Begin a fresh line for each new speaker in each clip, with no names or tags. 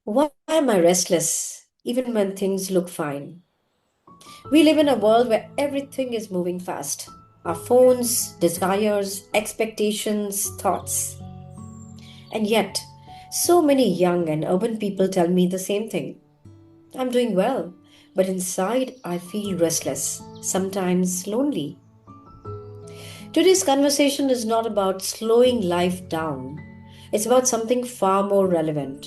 Why am I restless even when things look fine? We live in a world where everything is moving fast. Our phones, desires, expectations, thoughts. And yet, so many young and urban people tell me the same thing. I'm doing well, but inside I feel restless, sometimes lonely. Today's conversation is not about slowing life down, it's about something far more relevant.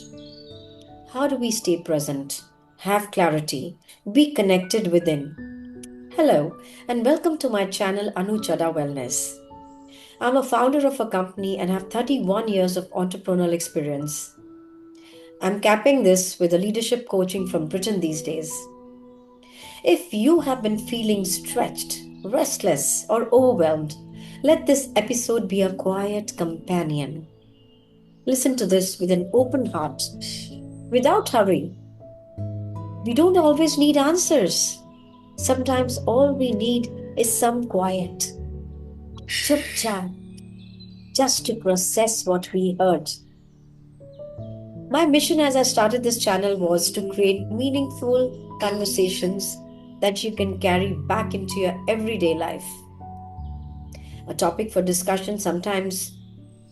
How do we stay present, have clarity, be connected within? Hello, and welcome to my channel Anuchada Wellness. I'm a founder of a company and have 31 years of entrepreneurial experience. I'm capping this with a leadership coaching from Britain these days. If you have been feeling stretched, restless, or overwhelmed, let this episode be a quiet companion. Listen to this with an open heart, without hurry. We don't always need answers. Sometimes all we need is some quiet, chup chat, just to process what we heard. My mission as I started this channel was to create meaningful conversations that you can carry back into your everyday life. A topic for discussion sometimes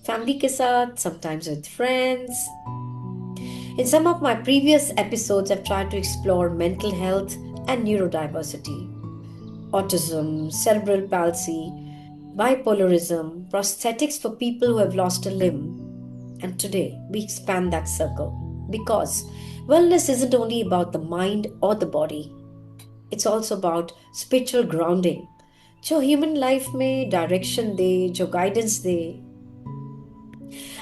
family ke saath, sometimes with friends. In some of my previous episodes, I've tried to explore mental health and neurodiversity, autism, cerebral palsy, bipolarism, prosthetics for people who have lost a limb. And today, we expand that circle because wellness isn't only about the mind or the body, it's also about spiritual grounding. जो human life में direction दे, जो guidance they.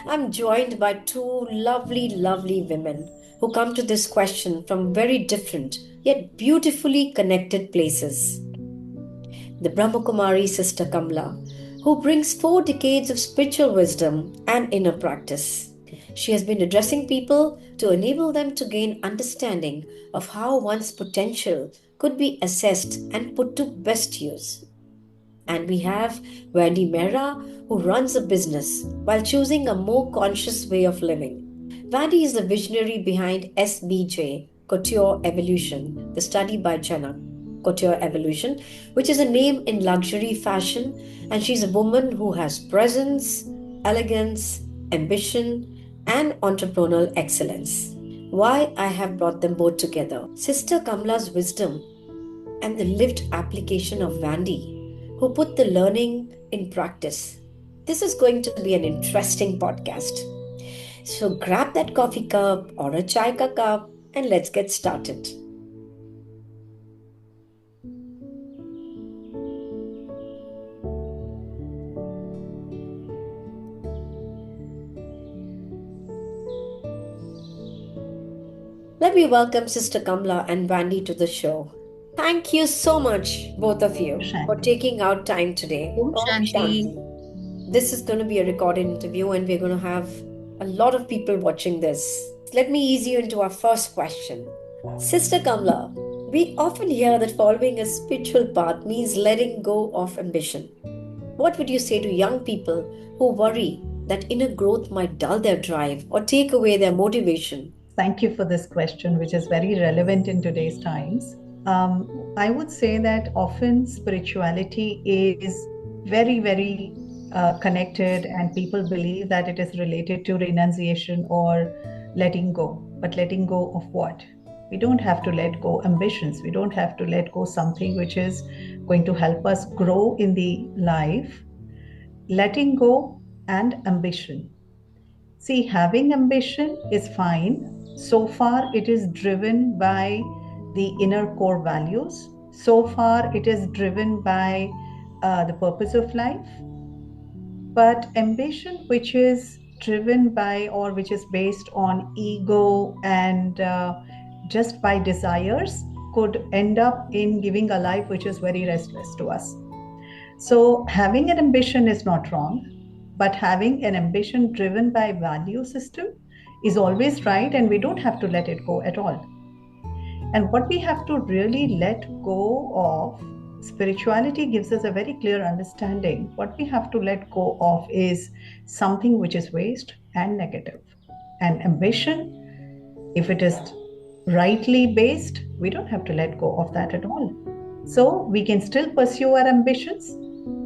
I'm joined by two lovely women who come to this question from very different yet beautifully connected places. The Brahmakumari sister Kamala, who brings 4 decades of spiritual wisdom and inner practice. She has been addressing people to enable them to gain understanding of how one's potential could be assessed and put to best use. And we have Vandy Mehra, who runs a business while choosing a more conscious way of living. Vandy is the visionary behind SBJ, Couture Evolution, the study by Jenna. Couture Evolution, which is a name in luxury fashion, and she's a woman who has presence, elegance, ambition, and entrepreneurial excellence. Why I have brought them both together. Sister Kamala's wisdom and the lived application of Vandy, who put the learning in practice. This is going to be an interesting podcast. So grab that coffee cup or a chai ka cup and let's get started. Let me welcome Sister Kamala and Vandy to the show. Thank you so much, both of you, for
Shanti.
taking out time today.
Om
Om
Shanti.
Shanti. This is going to be a recorded interview, and we're going to have a lot of people watching this. Let me ease you into our first question. Sister Kamala, we often hear that following a spiritual path means letting go of ambition. What would you say to young people who worry that inner growth might dull their drive or take away their motivation?
Thank you for this question, which is very relevant in today's times. I would say that often spirituality is very connected, and people believe that it is related to renunciation or letting go. But letting go of what? We don't have to let go ambitions. We don't have to let go something which is going to help us grow in the life. Letting go and ambition. See, having ambition is fine. So far, it is driven by the inner core values. So far, it is driven by the purpose of life. But ambition, which is driven by or which is based on ego and just by desires, could end up in giving a life which is very restless to us. So, having an ambition is not wrong, but having an ambition driven by value system is always right, and we don't have to let it go at all. And what we have to really let go of, spirituality gives us a very clear understanding. What we have to let go of is something which is waste and negative. And ambition If it is rightly based, we don't have to let go of that at all. So we can still pursue our ambitions.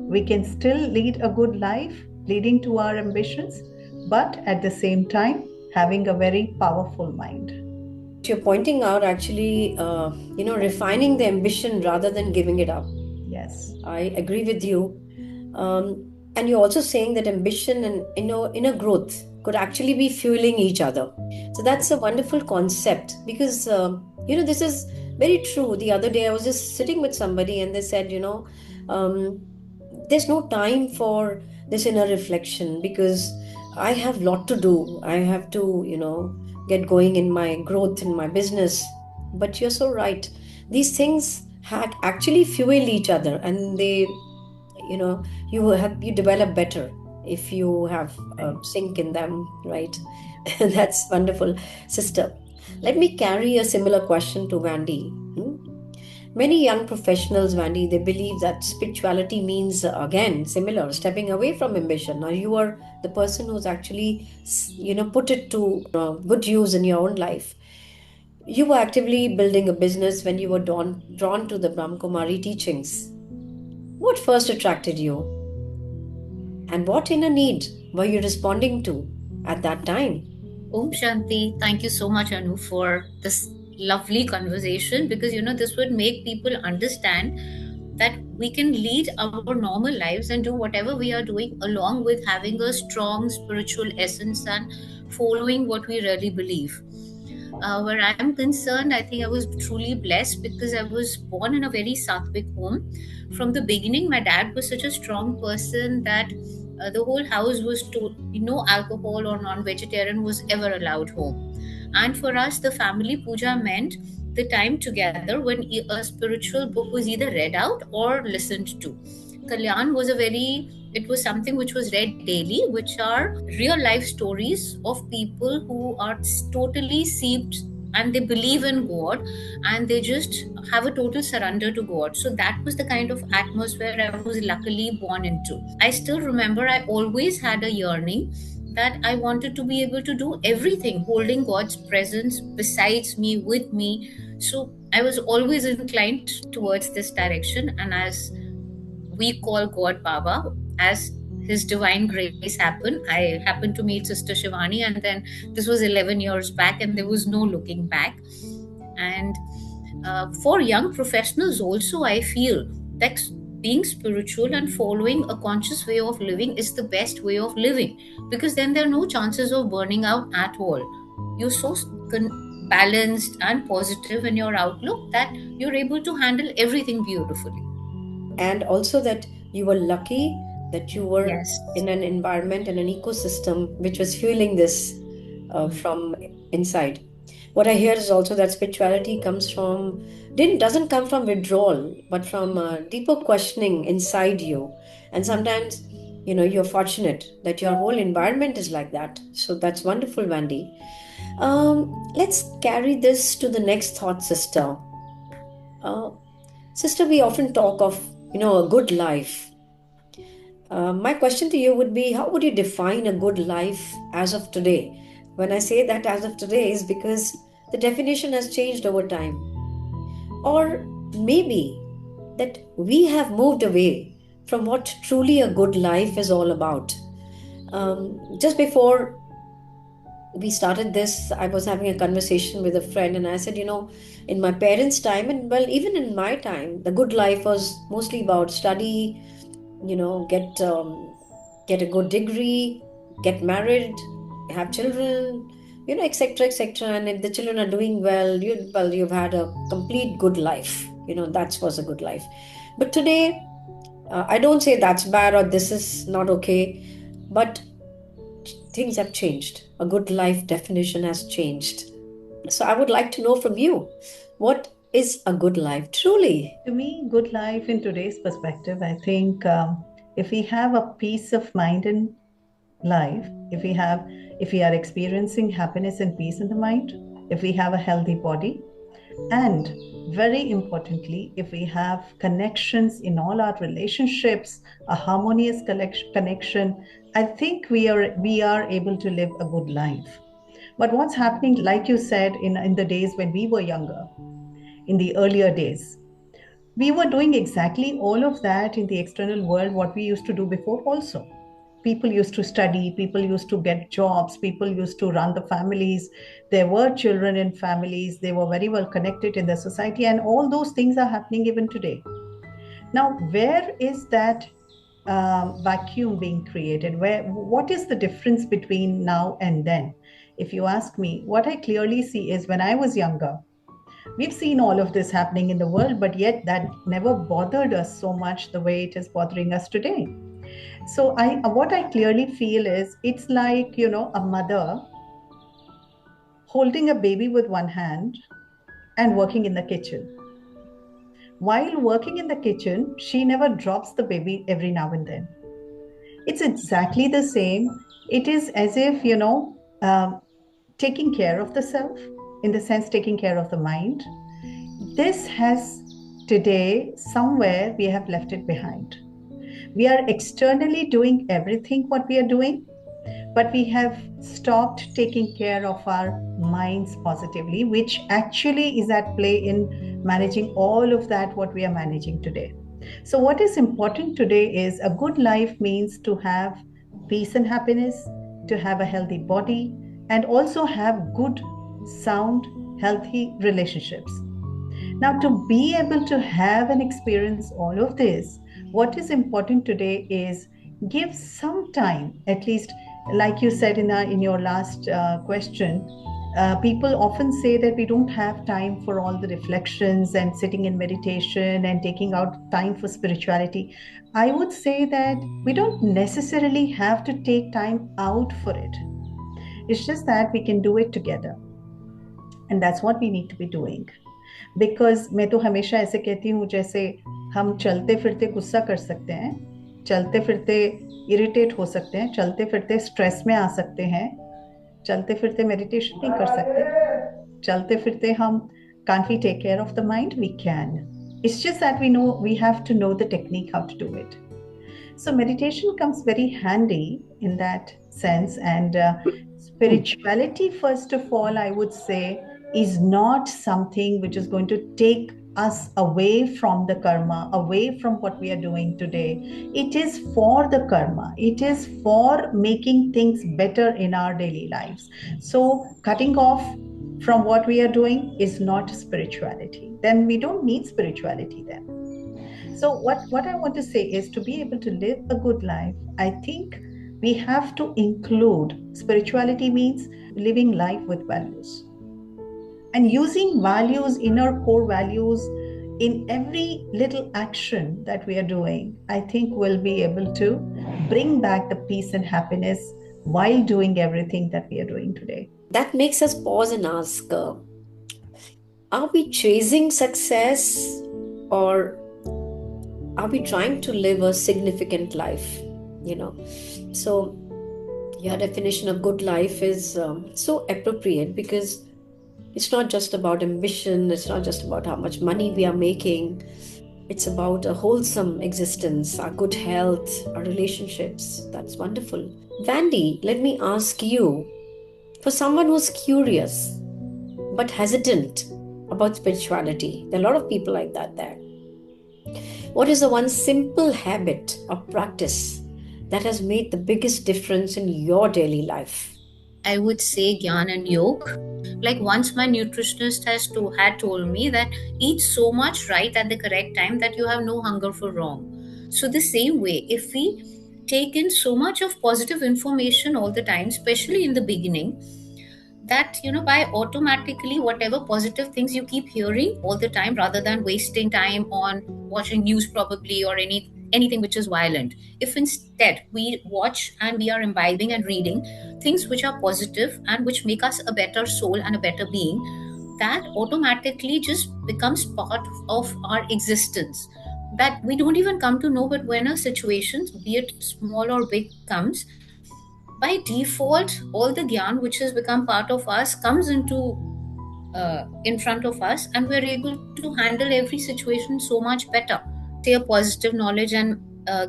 We can still lead a good life leading to our ambitions, but at the same time, having a very powerful mind.
You're pointing out actually, refining the ambition rather than giving it up.
Yes.
I agree with you. And you're also saying that ambition and inner growth could actually be fueling each other. So that's a wonderful concept because this is very true. The other day I was just sitting with somebody and they said, um, there's no time for this inner reflection because I have lot to do. I have to, get going in my growth in my business. But you're so right. These things actually fuel each other, and you develop better if you have a
Right.
sync in them, right? That's wonderful, sister. Let me carry a similar question to Vandy. Many young professionals, Vandy, they believe that spirituality means, again, similar, stepping away from ambition. Now, you are the person who's actually, put it to good use in your own life. You were actively building a business when you were drawn to the Brahmkumari teachings. What first attracted you, and what inner need were you responding to at that time?
Om Shanti, thank you so much, Anu, for this lovely conversation because this would make people understand that we can lead our normal lives and do whatever we are doing along with having a strong spiritual essence and following what we really believe. Where I'm concerned, I think I was truly blessed because I was born in a very sattvic home. From the beginning, my dad was such a strong person that the whole house was no alcohol or non-vegetarian was ever allowed home. And for us, the family puja meant the time together when a spiritual book was either read out or listened to. Kalyan was it was something which was read daily, which are real life stories of people who are totally seeped and they believe in God and they just have a total surrender to God. So that was the kind of atmosphere I was luckily born into. I still remember I always had a yearning that I wanted to be able to do everything, holding God's presence besides me, with me. So I was always inclined towards this direction. And as we call God Baba, as his divine grace happened, I happened to meet Sister Shivani, and then this was 11 years back, and there was no looking back. And for young professionals, also, I feel that being spiritual and following a conscious way of living is the best way of living because then there are no chances of burning out at all. You're so balanced and positive in your outlook that you're able to handle everything beautifully.
And also that you were lucky that you were
Yes.
in an environment and an ecosystem which was fueling this
Hmm.
from inside. What I hear is also that spirituality comes from didn't doesn't come from withdrawal, but from deeper questioning inside you. And sometimes, you're fortunate that your whole environment is like that. So that's wonderful, Vandy. Let's carry this to the next thought, sister. Uh, Sister, we often talk of, a good life. My question to you would be, how would you define a good life as of today? When I say that as of today is because the definition has changed over time. Or maybe that we have moved away from what truly a good life is all about. Just before we started this, I was having a conversation with a friend, and I said, in my parents' time, and well, even in my time, the good life was mostly about study, get a good degree, get married, have children, etc., etc. And if the children are doing you've had a complete good life. That was a good life. But today, I don't say that's bad or this is not okay, but things have changed. A good life definition has changed. So I would like to know from you, what is a good life truly?
To me, good life in today's perspective, I think if we have a peace of mind in life, if we are experiencing happiness and peace in the mind, if we have a healthy body, and very importantly, if we have connections in all our relationships, a connection, I think we are able to live a good life. But what's happening, like you said, in the days when we were younger, in the earlier days, we were doing exactly all of that in the external world, what we used to do before also. People used to study, people used to get jobs, people used to run the families. There were children in families, they were very well connected in the society, and all those things are happening even today. Now, where is that vacuum being created? What is the difference between now and then? If you ask me, what I clearly see is when I was younger, we've seen all of this happening in the world, but yet that never bothered us so much the way it is bothering us today. So what I clearly feel is it's like, a mother holding a baby with one hand and working in the kitchen. While working in the kitchen, she never drops the baby every now and then. It's exactly the same. It is as if, taking care of the self, in the sense, taking care of the mind. This has today, somewhere, we have left it behind. We are externally doing everything what we are doing, but we have stopped taking care of our minds positively, which actually is at play in managing all of that what we are managing today. So what is important today is a good life means to have peace and happiness, to have a healthy body, and also have good, sound, healthy relationships. Now, to be able to have and experience all of this, what is important today is give some time, at least, like you said in your last question. People often say that we don't have time for all the reflections and sitting in meditation and taking out time for spirituality. I would say that we don't necessarily have to take time out for it. It's just that we can do it together. And that's what we need to be doing. Because मैं तो हमेशा ऐसे कहती हूँ, जैसे हम चलते फिरते गुस्सा कर सकते हैं, चलते फिरते इरिटेट हो सकते हैं, चलते फिरते स्ट्रेस में आ सकते हैं, चलते फिरते मेडिटेशन नहीं कर सकते, चलते फिरते हम can't we take care of the mind? We can. It's just that we have to know the technique how to do it. So meditation comes very handy in that sense. And spirituality, first of all, I would say, is not something which is going to take us away from the karma, away from what we are doing today. It is for the karma. It is for making things better in our daily lives. So cutting off from what we are doing is not spirituality. Then we don't need spirituality then. So what I want to say is, to be able to live a good life, I think we have to include spirituality means living life with values. And using values, inner core values, in every little action that we are doing, I think we'll be able to bring back the peace and happiness while doing everything that we are doing today.
That makes us pause and ask, are we chasing success, or are we trying to live a significant life? So your definition of good life is so appropriate, because it's not just about ambition, it's not just about how much money we are making. It's about a wholesome existence, our good health, our relationships. That's wonderful. Vandy, let me ask you, for someone who's curious but hesitant about spirituality, there are a lot of people like that there. What is the one simple habit or practice that has made the biggest difference in your daily life?
I would say Gyan and Yog. Like, once my nutritionist had told me that eat so much right at the correct time that you have no hunger for wrong. So the same way, if we take in so much of positive information all the time, especially in the beginning, that by automatically whatever positive things you keep hearing all the time, rather than wasting time on watching news probably, or anything which is violent, if instead we watch and we are imbibing and reading things which are positive and which make us a better soul and a better being, that automatically just becomes part of our existence, that we don't even come to know. But when a situation, be it small or big, comes, by default all the gyan which has become part of us comes in front of us, and we're able to handle every situation so much better. Say a positive knowledge and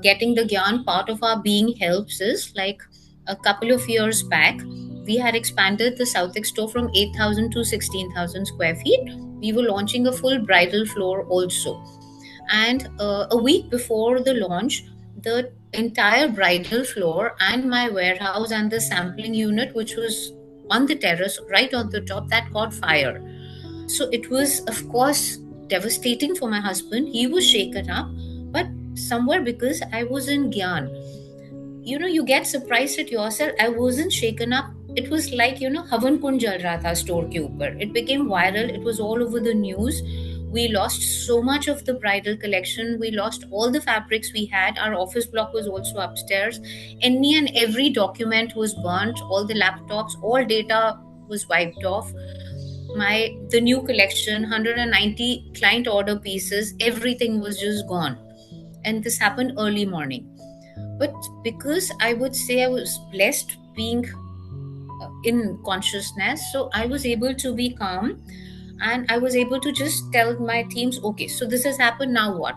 getting the gyan part of our being helps is, like, a couple of years back we had expanded the Southex store from 8,000 to 16,000 square feet. We were launching a full bridal floor also. And a week before the launch, the entire bridal floor and my warehouse and the sampling unit, which was on the terrace right on the top, that caught fire. So it was, of course, devastating for my husband. He was shaken up, but somewhere because I was in Gyan, you get surprised at yourself. I wasn't shaken up. It was like, Havan Kund jal raha tha store ke upar. It became viral. It was all over the news. We lost so much of the bridal collection. We lost all the fabrics we had. Our office block was also upstairs. Any and every document was burnt. All the laptops, all data was wiped off. The new collection, 190 client order pieces, everything was just gone. And this happened early morning. But because I would say I was blessed being in consciousness, so I was able to be calm, and I was able to just tell my teams, okay, so this has happened, now what?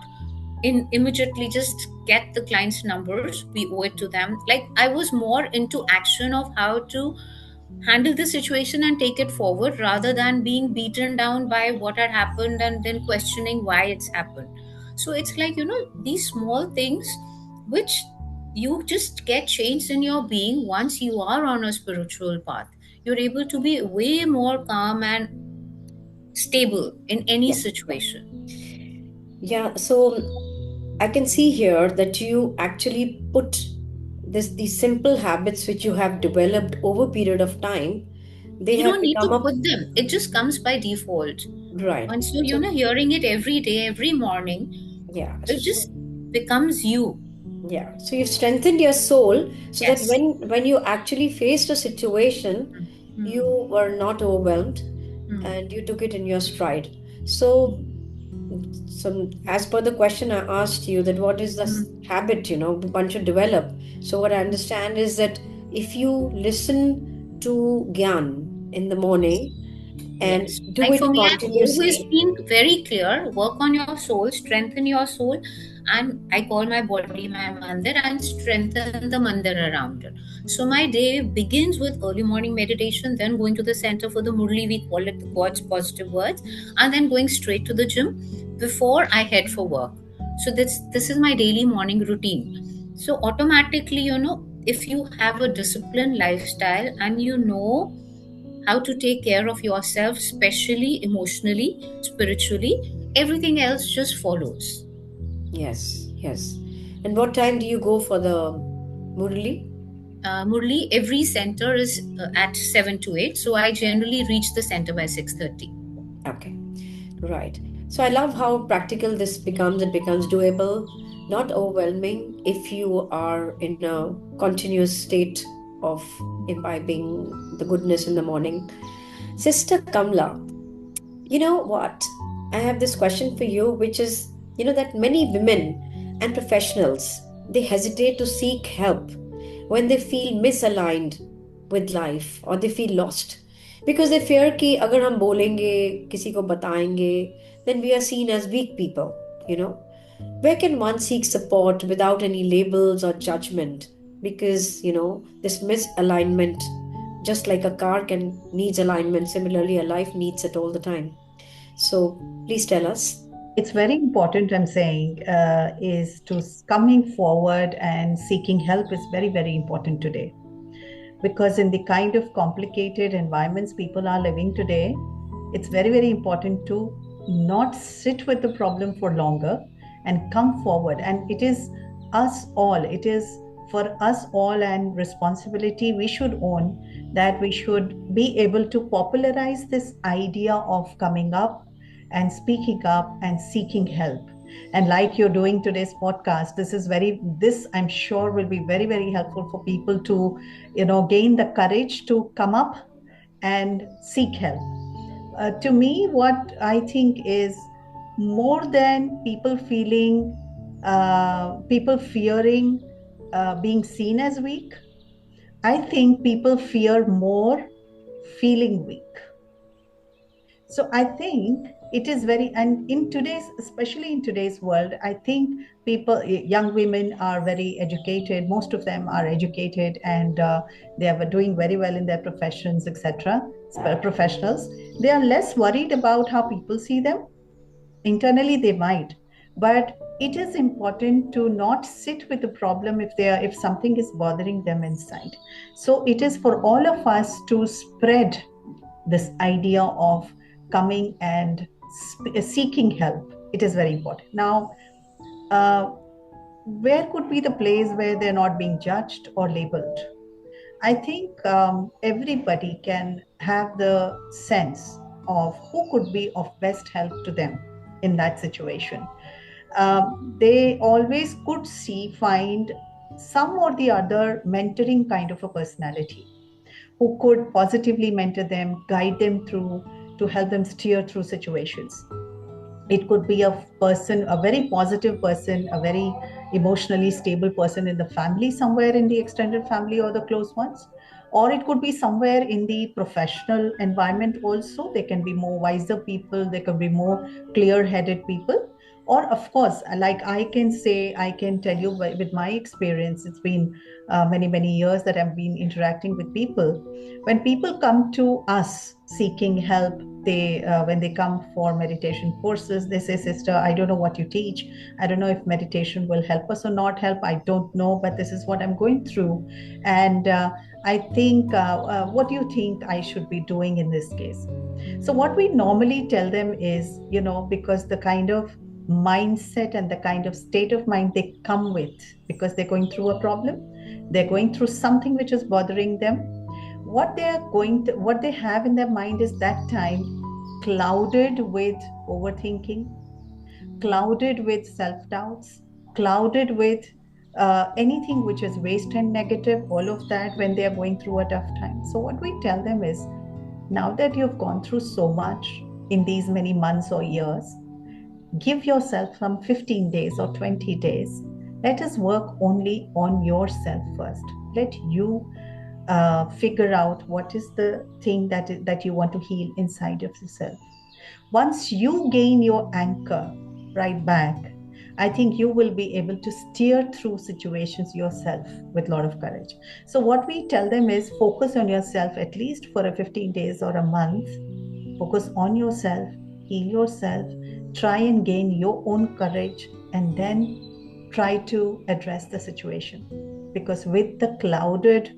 In immediately just get the client's numbers, we owe it to them. Like, I was more into action of how to handle the situation and take it forward, rather than being beaten down by what had happened and then questioning why it's happened. So it's like, these small things which you just get changed in your being once you are on a spiritual path. You're able to be way more calm and stable in any
Yeah, yeah.
situation.
Yeah, so I can see here that you actually put these simple habits which you have developed over a period of time, they
You
have
don't need to
become up
put them, it just comes by default.
right.
Once you
So
hearing it every day, every morning,
yeah,
it
so
just becomes you.
yeah, so you've strengthened your soul so that
Yes.
when you actually faced a situation, you
Hmm.
were not overwhelmed
Hmm.
and you took it in your stride. So as per the question I asked you, that what is the
Hmm.
habit, one should develop. So what I understand is that if you listen to Gyan in the morning and
Yes.
do
Like
it
for me, I've always
continuously,
been very clear, work on your soul, strengthen your soul, and I call my body my mandir, and strengthen the mandir around it. So my day begins with early morning meditation, then going to the center for the Murli, we call it the God's positive words, and then going straight to the gym before I head for work. So this is my daily morning routine. So automatically, if you have a disciplined lifestyle and how to take care of yourself, especially emotionally, spiritually, everything else just follows.
yes, yes. And what time do you go for the Murli?
Murli, every center is at 7 to 8, so I generally reach the center by 6:30.
Okay, right. So I love how practical this becomes. It becomes doable, not overwhelming if you are in a continuous state of imbibing the goodness in the morning. Sister Kamla, you know what? I have this question for you, which is, that many women and professionals, they hesitate to seek help when they feel misaligned with life or they feel lost because they fear कि अगर हम बोलेंगे किसी को बताएंगे then we are seen as weak people, you know. Where can one seek support without any labels or judgment? Because, this misalignment, just like a car can needs alignment, similarly a life needs it all the time. So please tell us.
It's very important, I'm saying, is to coming forward and seeking help is very, very important today. Because in the kind of complicated environments people are living today, it's very, very important to not sit with the problem for longer and come forward. And it is us all, it is for us all and responsibility we should own, that we should be able to popularize this idea of coming up and speaking up and seeking help. And like you're doing today's podcast, this I'm sure will be very, very helpful for people to gain the courage to come up and seek help. To me, what I think is, more than people fearing being seen as weak, I think people fear more feeling weak. So I think it is very, and in today's, especially in today's world, I think people, young women are very educated. Most of them are educated, and they are doing very well in their professions, etc. Professionals, they are less worried about how people see them. Internally they might, but it is important to not sit with the problem if they are, if something is bothering them inside. So it is for all of us to spread this idea of coming and seeking help. It is very important. Now, uh, where could be the place where they're not being judged or labeled? I think everybody can have the sense of who could be of best help to them in that situation. They always could find some or the other mentoring kind of a personality who could positively mentor them, guide them through, to help them steer through situations. It could be a person, a very positive person, a very emotionally stable person in the family, somewhere in the extended family or the close ones. Or it could be somewhere in the professional environment also. They can be more wiser people, they can be more clear headed people. Or, of course, like I can say, I can tell you with my experience, it's been many, many years that I've been interacting with people. When people come to us seeking help, they when they come for meditation courses, they say, sister, I don't know what you teach. I don't know if meditation will help us or not help. I don't know, but this is what I'm going through. And I think, what do you think I should be doing in this case? So what we normally tell them is, because the kind of mindset and the kind of state of mind they come with, because they're going through a problem, they're going through something which is bothering them, what they have in their mind is that time clouded with overthinking, clouded with self doubts, clouded with anything which is waste and negative, all of that, when they are going through a tough time. So what we tell them is, now that you've gone through so much in these many months or years, give yourself some 15 days or 20 days. Let us work only on yourself first. Let you figure out what is the thing that you want to heal inside of yourself. Once you gain your anchor right back, I think you will be able to steer through situations yourself with a lot of courage. So what we tell them is, focus on yourself at least for a 15 days or a month. Focus on yourself, heal yourself, try and gain your own courage, and then try to address the situation. Because with the clouded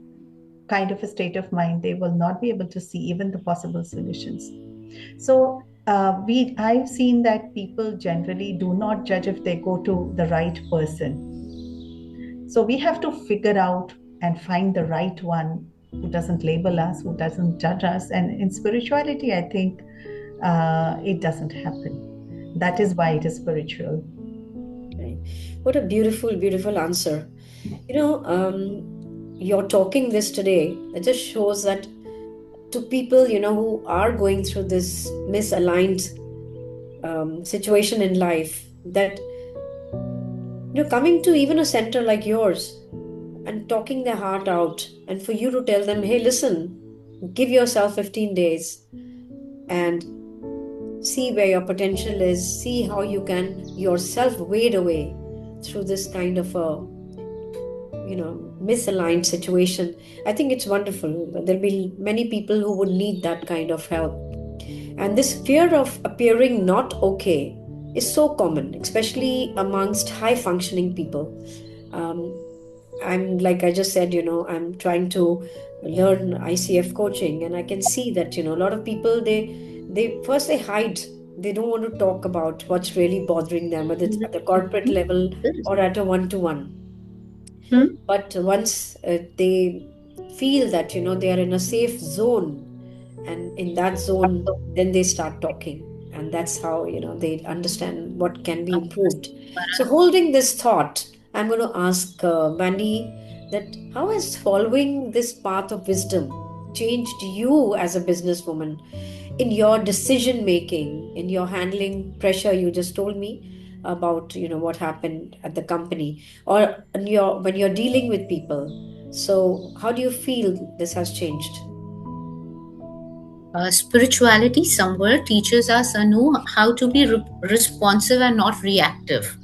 kind of a state of mind, they will not be able to see even the possible solutions. So I've seen that people generally do not judge if they go to the right person. So we have to figure out and find the right one who doesn't label us, who doesn't judge us. And in spirituality, I think it doesn't happen. That is why it is spiritual.
Right. What a beautiful, beautiful answer. You know, you're talking this today, it just shows that to people, who are going through this misaligned situation in life, that, coming to even a center like yours and talking their heart out, and for you to tell them, hey, listen, give yourself 15 days and see where your potential is, see how you can yourself wade away through this kind of a misaligned situation. I think it's wonderful. There'll be many people who would need that kind of help. And this fear of appearing not okay is so common, especially amongst high functioning people. um, I'm, like I just said, I'm trying to learn ICF coaching, and I can see that, a lot of people, they first they hide. They don't want to talk about what's really bothering them, whether it's at the corporate level or at a one-to-one. But once they feel that, they are in a safe zone, and in that zone, then they start talking. And that's how, they understand what can be improved. So, holding this thought, I'm going to ask Vandy that how has following this path of wisdom changed you as a businesswoman in your decision making, in your handling pressure? You just told me about, what happened at the company, or in when you're dealing with people. So, how do you feel this has changed?
Spirituality somewhere teaches us, Anu, how to be responsive and not reactive.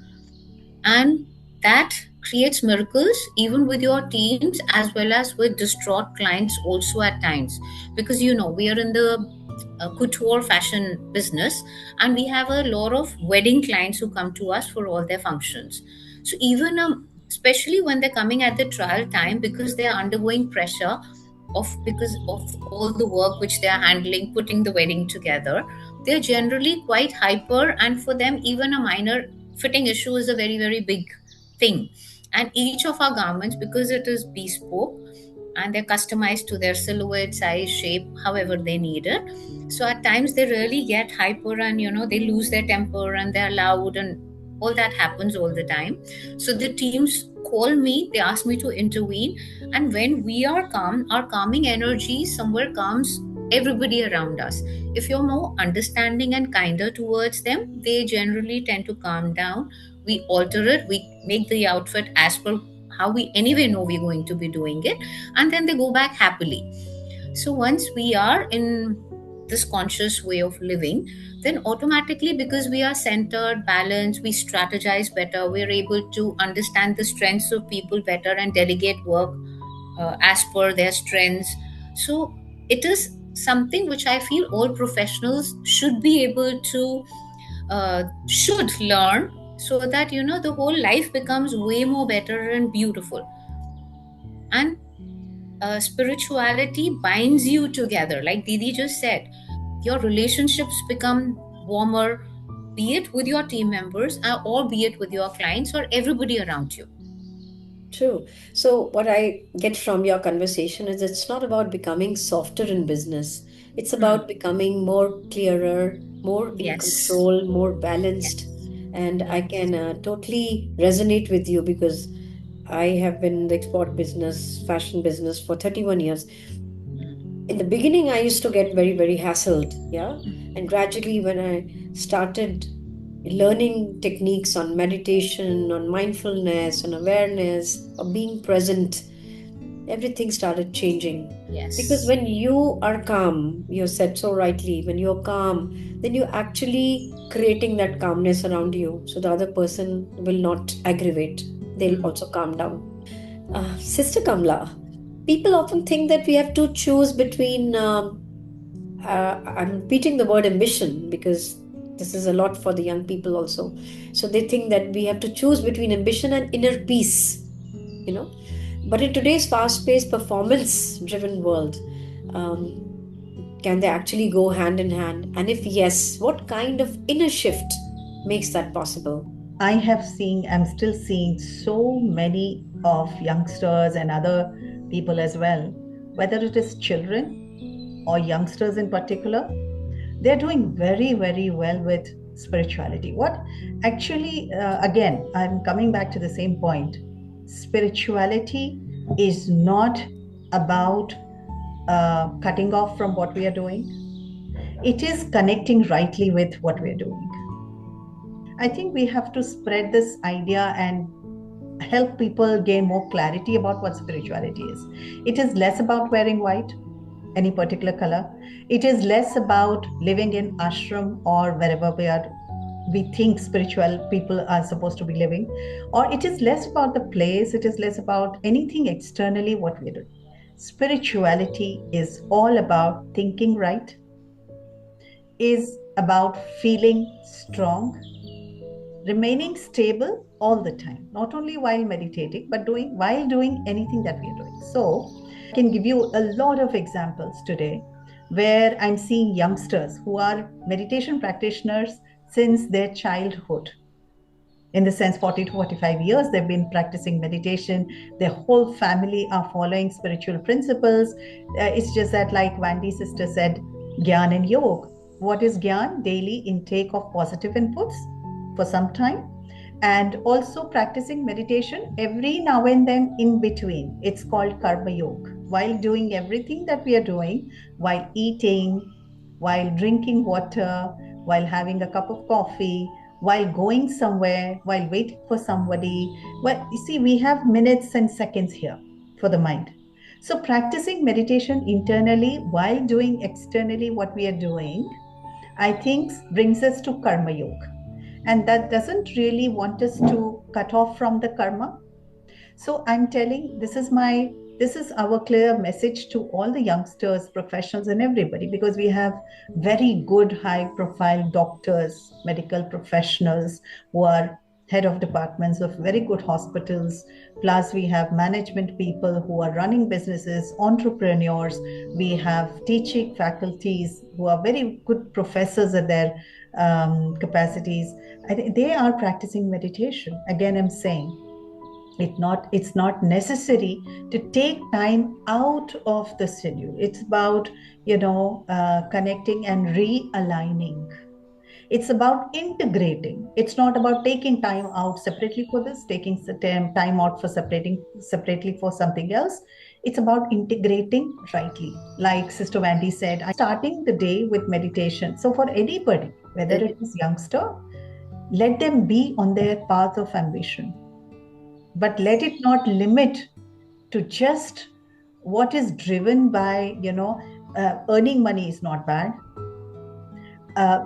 And that creates miracles even with your teams as well as with distraught clients also at times. Because, we are in the couture fashion business, and we have a lot of wedding clients who come to us for all their functions. So even especially when they're coming at the trial time, because they are undergoing pressure because of all the work which they are handling, putting the wedding together, they're generally quite hyper, and for them even a minor fitting issue is a very very big thing. And each of our garments, because it is bespoke and they're customized to their silhouette, size, shape, however they need it, so at times they really get hyper, and they lose their temper and they're loud, and all that happens all the time. So the teams call me, they ask me to intervene, and when we are calm, our calming energy somewhere calms everybody around us. If you're more understanding and kinder towards them, they generally tend to calm down. We alter it, we make the outfit as per how we anyway know we're going to be doing it, and then they go back happily. So once we are in this conscious way of living, then automatically, because we are centered, balanced, we strategize better, we're able to understand the strengths of people better and delegate work as per their strengths. So it is something which I feel all professionals should be able to should learn, so that the whole life becomes way more better and beautiful. And spirituality binds you together, like Didi just said. Your relationships become warmer, be it with your team members or be it with your clients or everybody around you.
True. So, what I get from your conversation is it's not about becoming softer in business. It's
Hmm.
about becoming more clearer, more in
Yes.
control, more balanced.
Yes.
And I
Yes.
can totally resonate with you because I have been in the export business, fashion business for 31 years. In the beginning, I used to get very, very hassled. Yeah. And gradually, when I started learning techniques on meditation, on mindfulness, on awareness, of being present, everything started changing. Because
Yes.
when you are calm, you said so rightly, when you're calm, then you're actually creating that calmness around you. So the other person will not aggravate, they'll
Hmm.
also calm down. Sister Kamla, people often think that we have to choose between I'm repeating the word ambition because this is a lot for the young people also. So they think that we have to choose between ambition and inner peace, you know. But in today's fast paced, performance driven world, um, can they actually go hand in hand? And if yes, what kind of inner shift makes that possible?
I'm still seeing so many of youngsters and other people as well, whether it is children or youngsters in particular, they're doing very, very well with spirituality. What actually, again, I'm coming back to the same point. Spirituality is not about cutting off from what we are doing, it is connecting rightly with what we're doing. I think we have to spread this idea and help people gain more clarity about what spirituality is. It is less about wearing white, any particular color. It is less about living in ashram or wherever we think spiritual people are supposed to be living. Or it is less about the place, it is less about anything externally what we're doing. Spirituality is all about thinking right, is about feeling strong, remaining stable all the time, not only while meditating, but while doing anything that we are doing. So I can give you a lot of examples today where I'm seeing youngsters who are meditation practitioners since their childhood. In the sense, 40 to 45 years they've been practicing meditation, their whole family are following spiritual principles. It's just that, like Vandy sister said, gyan and yoga. What is gyan? Daily intake of positive inputs for some time, and also practicing meditation every now and then in between. It's called karma yoga. While doing everything that we are doing, while eating, while drinking water, while having a cup of coffee, while going somewhere, while waiting for somebody. Well, you see, we have minutes and seconds here for the mind. So practicing meditation internally while doing externally what we are doing, I think brings us to karma yoga. And that doesn't really want us to cut off from the karma. So I'm telling this is our clear message to all the youngsters, professionals, and everybody, because we have very good high profile doctors, medical professionals who are head of departments of very good hospitals. Plus, we have management people who are running businesses, entrepreneurs. We have teaching faculties who are very good professors at their capacities. I think they are practicing meditation. Again, I'm saying it's not necessary to take time out of the schedule. It's about connecting and realigning. It's about integrating. It's not about taking time out separately for this, taking time out for separating separately for something else. It's about integrating rightly. Like Sister Vandy said, I'm starting the day with meditation. So for anybody, whether it is youngster, let them be on their path of ambition, but let it not limit to just what is driven by earning money is not bad,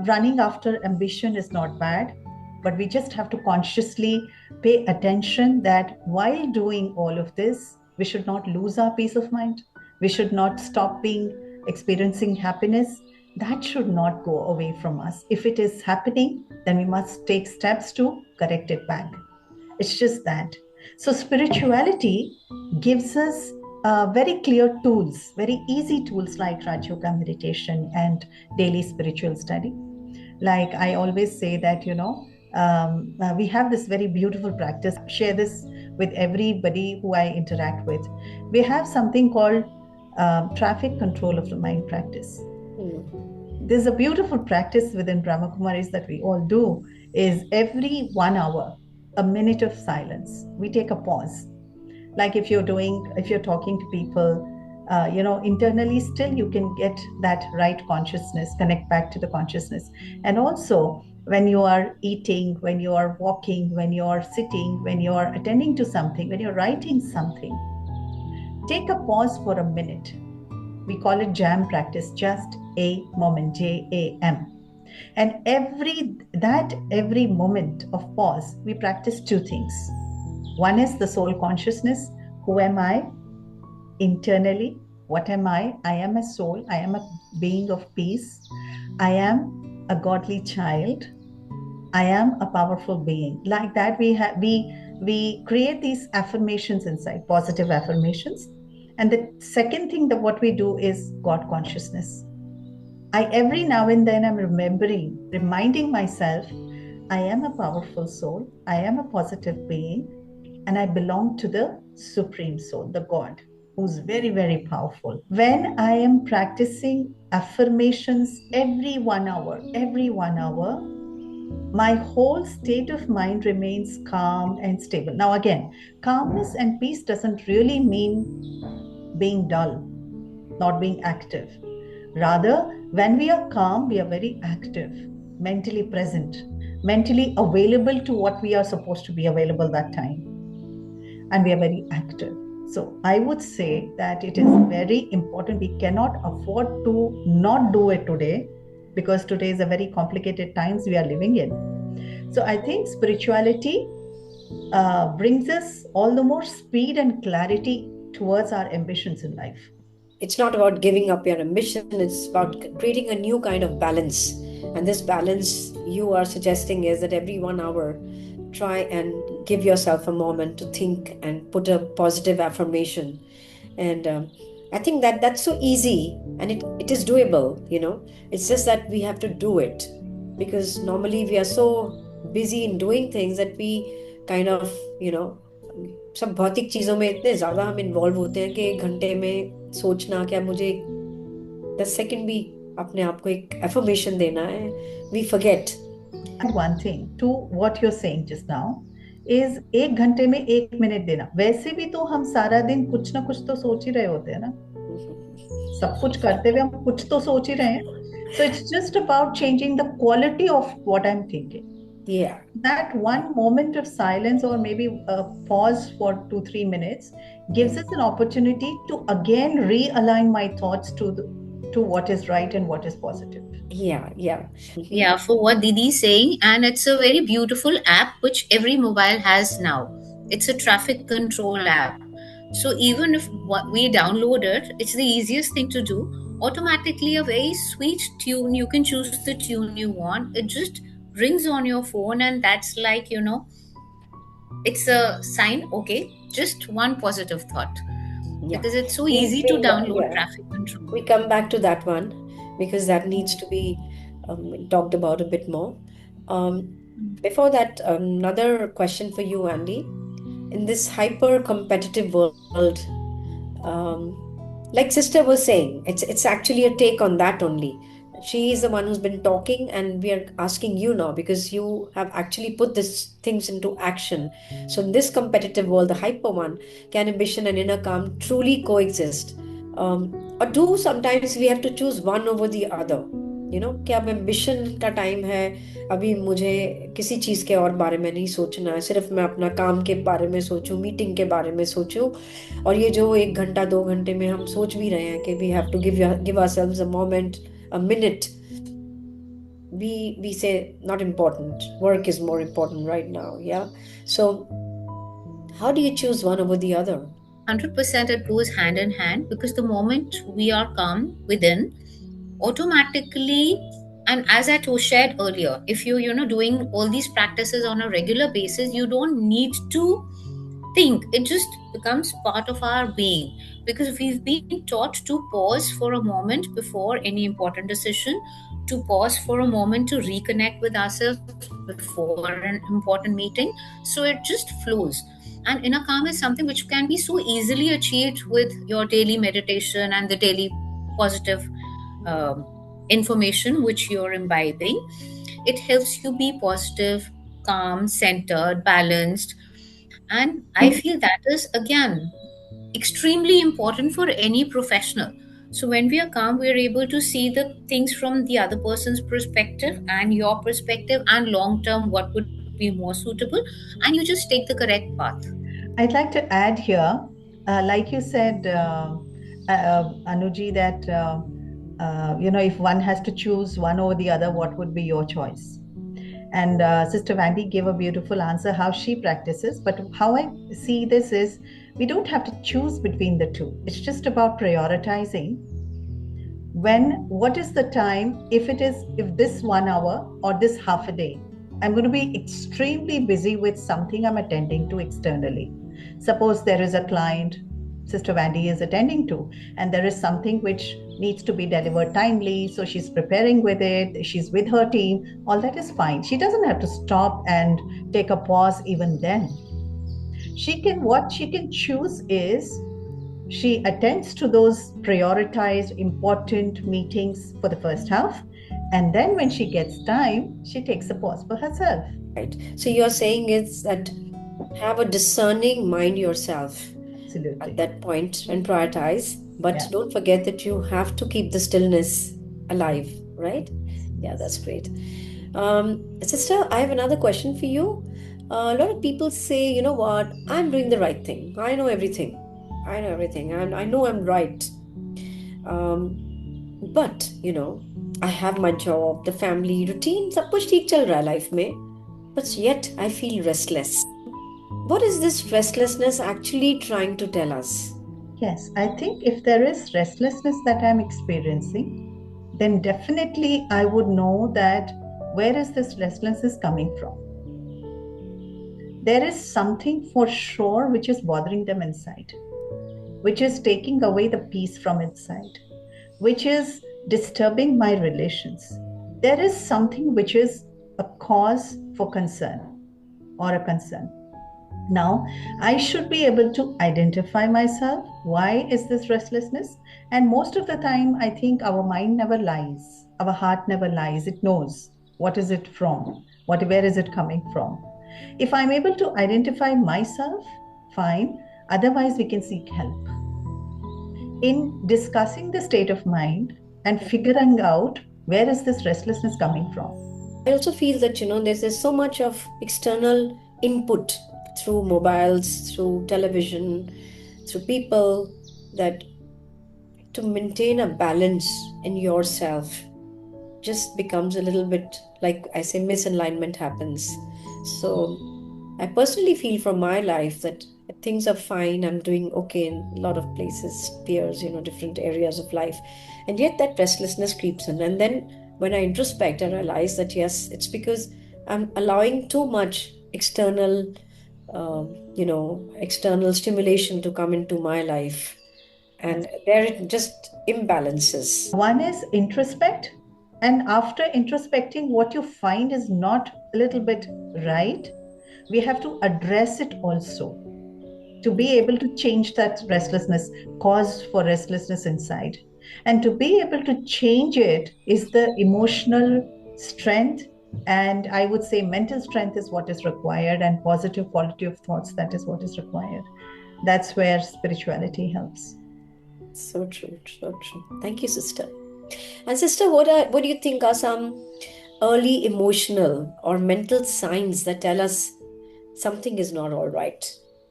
running after ambition is not bad, but we just have to consciously pay attention that while doing all of this, we should not lose our peace of mind. We should not stop being experiencing happiness. That should not go away from us. If it is happening, then we must take steps to correct it back. It's just that. So spirituality gives us very clear tools, very easy tools like Raj Yoga meditation and daily spiritual study. Like I always say that, we have this very beautiful practice. Share this with everybody who I interact with. We have something called traffic control of the mind practice. There's a beautiful practice within Brahma Kumaris that we all do is every 1 hour, a minute of silence. We take a pause. Like if you're talking to people, internally still you can get that right consciousness, connect back to the consciousness. And also when you are eating, when you are walking, when you are sitting, when you are attending to something, when you're writing something, take a pause for a minute. We call it jam practice, just a moment, JAM. And every moment of pause, we practice two things. One is the soul consciousness. Who am I? Internally, what am I? I am a soul. I am a being of peace. I am a godly child. I am a powerful being. Like that, we create these affirmations inside, positive affirmations. And the second thing that what we do is God consciousness. I every now and then I'm reminding myself, I am a powerful soul, I am a positive being, and I belong to the Supreme Soul, the God, who's very, very powerful. When I am practicing affirmations every 1 hour, my whole state of mind remains calm and stable. Now again, calmness and peace doesn't really mean being dull, not being active. Rather, when we are calm, we are very active, mentally present, mentally available to what we are supposed to be available that time. And we are very active. So I would say that it is very important. We cannot afford to not do it today, because today is a very complicated times we are living in. So I think spirituality brings us all the more speed and clarity towards our ambitions in life.
It's not about giving up your ambition, it's about creating a new kind of balance. And this balance you are suggesting is that every 1 hour, try and give yourself a moment to think and put a positive affirmation. And I think that that's so easy, and it is doable. It's just that we have to do it, because normally we are so busy in doing things that we kind of सब भौतिक चीजों में इतने ज्यादा हम involve होते हैं कि 1 घंटे में सोचना क्या मुझे 10 सेकंड भी अपने आप को एक एफर्मेशन देना है, we forget.
One thing to what you're saying just now is 1 घंटे में 1 मिनट देना. वैसे भी तो हम सारा दिन कुछ ना कुछ तो सोच ही रहे होते हैं ना. सब कुछ करते हुए हम कुछ तो सोच ही रहे हैं. So it's just about changing the quality of what I'm thinking.
Yeah.
That one moment of silence, or maybe a pause for 2 3 minutes, gives us an opportunity to again realign my thoughts to what is right and what is positive.
Yeah, yeah.
Yeah, for what Didi is saying, and it's a very beautiful app which every mobile has now. It's a traffic control app. So even if we download it, it's the easiest thing to do. Automatically, a very sweet tune. You can choose the tune you want. It just rings on your phone, and that's like, it's a sign. Okay, just one positive thought,
Yeah.
because it's so
We
easy to
will,
download
yeah.
traffic control.
We come back to that one because that needs to be talked about a bit more. Um, Before that, another question for you, Andy. In this hyper competitive world, um, like sister was saying, it's actually a take on that only. She is the one who's been talking, and we are asking you now because you have actually put these things into action. So in this competitive world, the hyper one, can ambition and inner calm truly coexist? Or do sometimes we have to choose one over the other? कि अब ambition का time है, अभी मुझे किसी चीज़ के और बारे में नहीं सोचना है, सिर्फ मैं अपना काम के बारे में सोचूं, मीटिंग के बारे में सोचूं। और ये जो 1 घंटा 2 घंटे में हम सोच भी रहे हैं कि we have to give ourselves a moment, a minute, we say not important, work is more important right now. Yeah. So how do you choose one over the other?
100% it goes hand in hand, because the moment we are calm within, automatically, and as I shared earlier, if you're doing all these practices on a regular basis, you don't need to think. It just becomes part of our being, because we've been taught to pause for a moment before any important decision, to pause for a moment to reconnect with ourselves before an important meeting. So it just flows. And inner calm is something which can be so easily achieved with your daily meditation and the daily positive um, information which you're imbibing. It helps you be positive, calm, centered, balanced. And I feel that is, again, extremely important for any professional. So when we are calm, we are able to see the things from the other person's perspective and your perspective, and long term, what would be more suitable, and you just take the correct path.
I'd like to add here, like you said, Anuji, that if one has to choose one over the other, what would be your choice? And Sister Vandy gave a beautiful answer how she practices. But how I see this is, we don't have to choose between the two. It's just about prioritizing. What is the time? If this 1 hour or this half a day, I'm going to be extremely busy with something I'm attending to externally. Suppose there is a client Sister Vandy is attending to, and there is something which needs to be delivered timely. So she's preparing with it, she's with her team, all that is fine. She doesn't have to stop and take a pause even then. What she can choose is she attends to those prioritized important meetings for the first half. And then when she gets time, she takes a pause for herself.
Right. So you're saying it's that have a discerning mind yourself at
Absolutely.
that point and prioritize. But
Yeah.
don't forget that you have to keep the stillness alive, right? Yeah, that's
Yes.
great. Sister, I have another question for you. A lot of people say, you know what, I'm doing the right thing. I know everything. I know everything. I know I'm right. But, I have my job, the family, routine, सब कुछ ठीक चल रहा है life में. But yet I feel restless. What is this restlessness actually trying to tell us?
Yes, I think if there is restlessness that I'm experiencing, then definitely I would know that where is this restlessness coming from? There is something for sure which is bothering them inside, which is taking away the peace from inside, which is disturbing my relations. There is something which is a cause for concern or a concern. Now, I should be able to identify myself. Why is this restlessness? And most of the time, I think our mind never lies. Our heart never lies. It knows what is it from? Where is it coming from? If I'm able to identify myself, fine. Otherwise, we can seek help. In discussing the state of mind and figuring out where is this restlessness coming from,
I also feel that, there's so much of external input through mobiles, through television, through people, that to maintain a balance in yourself just becomes a little bit, like I say, misalignment happens. So I personally feel from my life that things are fine. I'm doing okay in a lot of places, spheres, different areas of life. And yet that restlessness creeps in. And then when I introspect, I realize that yes, it's because I'm allowing too much external stimulation to come into my life.
Yes.
And there it just imbalances.
One is introspect, and after introspecting, what you find is not a little bit right, we have to address it also to be able to change that restlessness, cause for restlessness inside. And to be able to change it is the emotional strength. And I would say mental strength is what is required, and positive quality of thoughts, that is what is required. That's where spirituality helps.
So true, so true. Thank you, sister. And sister, what do you think are some early emotional or mental signs that tell us something is not all right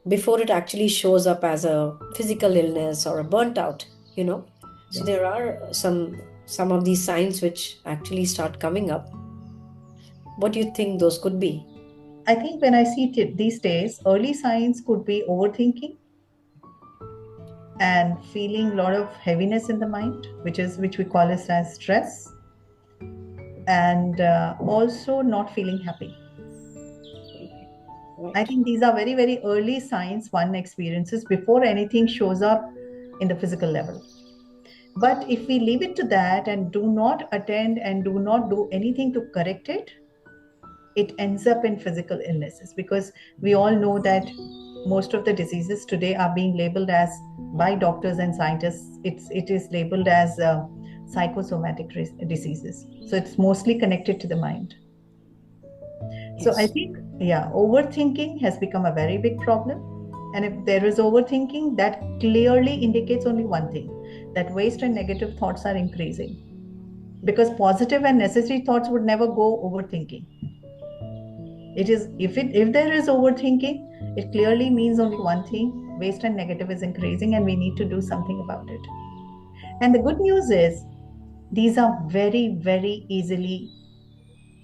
before it actually shows up as a physical illness or a burnt out, you know? So
Yes.
there are some of these signs which actually start coming up. What do you think those could be?
I think when I see these days, early signs could be overthinking and feeling a lot of heaviness in the mind, which we call as stress, and also not feeling happy. I
Right.
think these are very, very early signs one experiences before anything shows up in the physical level. But if we leave it to that and do not attend and do not do anything to correct it, it ends up in physical illnesses, because we all know that most of the diseases today are being labeled as, by doctors and scientists, it is labeled as psychosomatic diseases. So it's mostly connected to the mind. So I
Yes.
think, yeah, overthinking has become a very big problem. And if there is overthinking, that clearly indicates only one thing, that waste and negative thoughts are increasing. Because positive and necessary thoughts would never go overthinking. It is, if there is overthinking, it clearly means only one thing: waste and negative is increasing, and we need to do something about it. And the good news is, these are very, very easily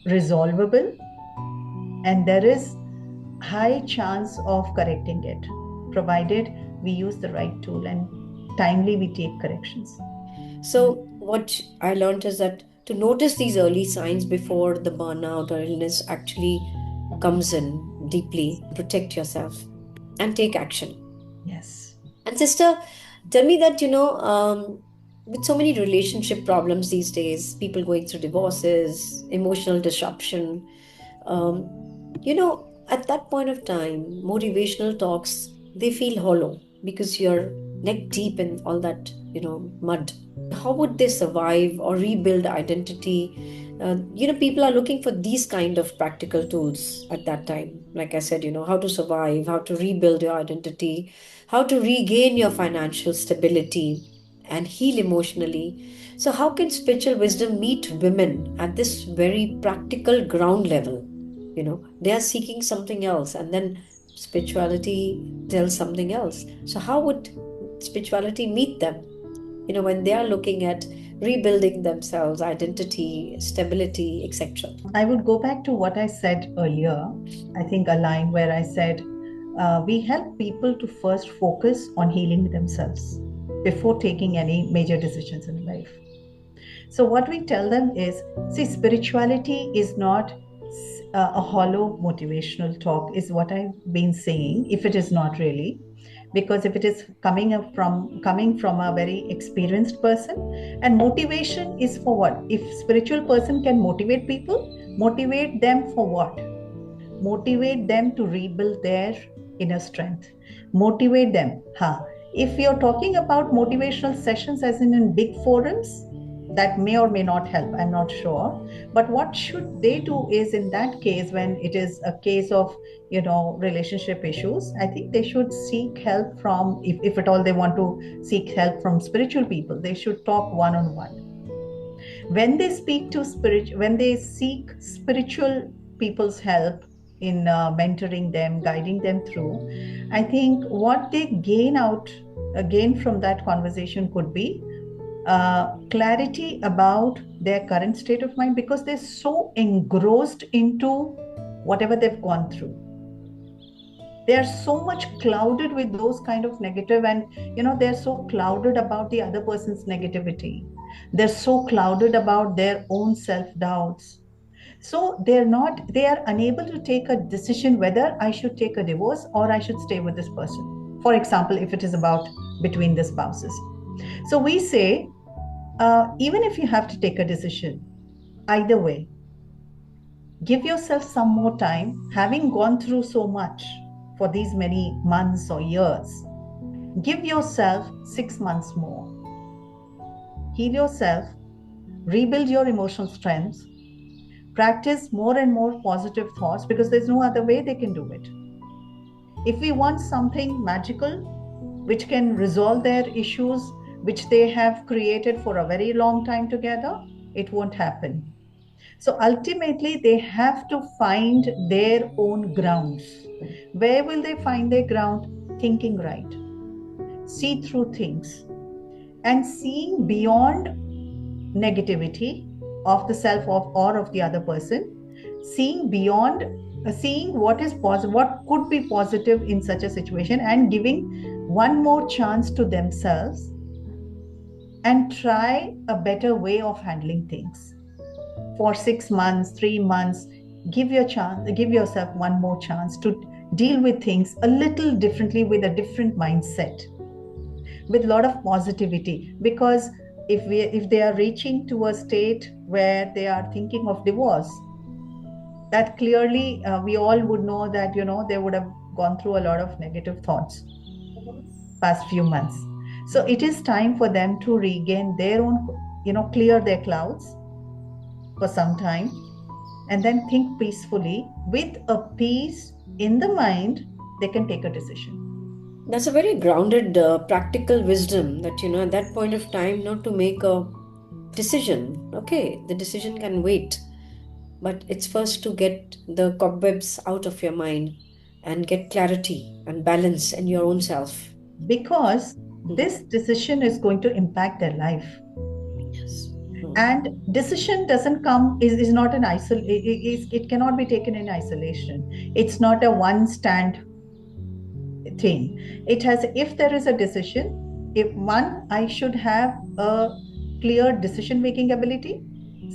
resolvable, and there is high chance of correcting it, provided we use the right tool and timely we take corrections.
So, what I learned is that to notice these early signs before the burnout or illness actually comes in deeply, protect yourself and take action.
Yes.
And, sister, tell me that, with so many relationship problems these days, people going through divorces, emotional disruption, um, at that point of time, motivational talks, they feel hollow because you're neck deep in all that, mud. How would they survive or rebuild identity? People are looking for these kind of practical tools at that time. Like I said, how to survive, how to rebuild your identity, how to regain your financial stability and heal emotionally. So, how can spiritual wisdom meet women at this very practical ground level? They are seeking something else, and then spirituality tells something else. So, how would spirituality meet them? When they are looking at rebuilding themselves, identity, stability, etc.
I would go back to what I said earlier. I think a line where I said, we help people to first focus on healing themselves before taking any major decisions in life. So, what we tell them is, see, spirituality is not a hollow motivational talk, is what I've been saying, if it is not really. Because if it is coming from a very experienced person, and motivation is for what? If spiritual person can motivate people, motivate them for what? Motivate them to rebuild their inner strength. Motivate them. If you're talking about motivational sessions as in big forums, that may or may not help. I'm not sure. But what should they do is, in that case, when it is a case of relationship issues, I think they should seek help from, if at all they want to seek help from spiritual people, they should talk one on one. When they when they seek spiritual people's help in mentoring them, guiding them through, I think what they gain from that conversation could be clarity about their current state of mind, because they're so engrossed into whatever they've gone through. They are so much clouded with those kind of negative, and they're so clouded about the other person's negativity. They're so clouded about their own self doubts. So they are unable to take a decision whether I should take a divorce or I should stay with this person. For example, if it is about between the spouses. So we say, even if you have to take a decision, either way, give yourself some more time, having gone through so much for these many months or years. Give yourself 6 months more. Heal yourself, rebuild your emotional strength, practice more and more positive thoughts, because there's no other way they can do it. If we want something magical, which can resolve their issues, which they have created for a very long time together, it won't happen. So ultimately, they have to find their own grounds. Where will they find their ground? Thinking right, see through things, and seeing beyond negativity of the self or of the other person, seeing beyond, seeing what is positive, what could be positive in such a situation, and giving one more chance to themselves and try a better way of handling things. For 6 months, 3 months, give yourself one more chance to deal with things a little differently, with a different mindset, with a lot of positivity. Because if they are reaching to a state where they are thinking of divorce, that clearly we all would know that they would have gone through a lot of negative thoughts past few months. So it is time for them to regain their own, clear their clouds for some time, and then think peacefully. With a peace in the mind, they can take a decision.
That's a very grounded, practical wisdom that, at that point of time, not to make a decision. Okay, the decision can wait, but it's first to get the cobwebs out of your mind and get clarity and balance in your own self.
Because this decision is going to impact their life.
Yes.
And decision doesn't come, is not an it cannot be taken in isolation. It's not a one stand thing. It has, if there is a decision, if one, I should have a clear decision making ability.